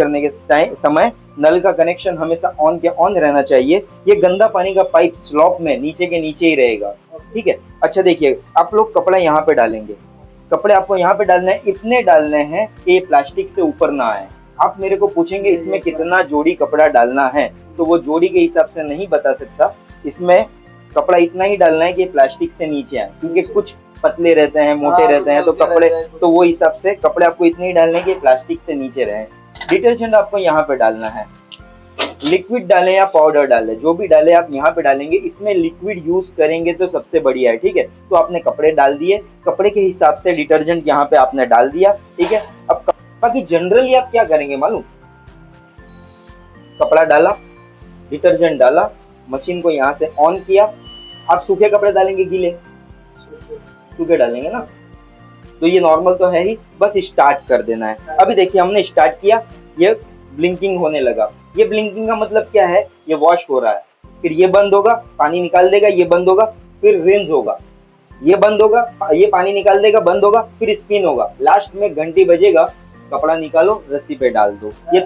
करने के समय नल का कनेक्शन हमेशा ऑन के ऑन रहना चाहिए। ये गंदा पानी का पाइप स्लॉप में नीचे के नीचे ही रहेगा, ठीक है। अच्छा देखिए, आप लोग कपड़ा यहाँ पे डालेंगे, कपड़े आपको यहाँ पे डालने हैं, इतने डालने हैं कि ये प्लास्टिक से ऊपर ना आए। आप मेरे को पूछेंगे इसमें कितना जोड़ी कपड़ा डालना है, तो वो जोड़ी के हिसाब से नहीं बता सकता। इसमें कपड़ा इतना ही डालना है कि प्लास्टिक से नीचे आए, क्योंकि कुछ पतले रहते हैं, मोटे रहते हैं, तो कपड़े तो वो हिसाब से कपड़े आपको इतने ही डालने के प्लास्टिक से नीचे रहे। डिटर्जेंट आपको यहाँ पे डालना है, लिक्विड डालें या पाउडर डालें, जो भी डालें आप यहाँ पे डालेंगे। इसमें लिक्विड यूज करेंगे तो सबसे बढ़िया है, ठीक है। तो आपने कपड़े डाल दिए, कपड़े के हिसाब से डिटर्जेंट यहाँ पे आपने डाल दिया, ठीक है। अब बाकी जनरली आप क्या करेंगे मालूम, कपड़ा डाला, डिटर्जेंट डाला, मशीन को यहाँ से ऑन किया। आप सूखे कपड़े डालेंगे गीले, सूखे डालेंगे ना, तो ये नॉर्मल तो है ही, बस स्टार्ट कर देना है। अभी देखिए हमने स्टार्ट किया, ये ब्लिंकिंग होने लगा। ये ब्लिंकिंग का मतलब क्या है, ये वॉश हो रहा है, फिर ये बंद होगा, पानी निकाल देगा, ये बंद होगा, फिर रिंस होगा, ये बंद होगा, ये पानी निकाल देगा, बंद होगा, फिर स्पिन होगा, लास्ट में घंटी बजेगा, कपड़ा निकालो, रस्सी पे डाल दो। ये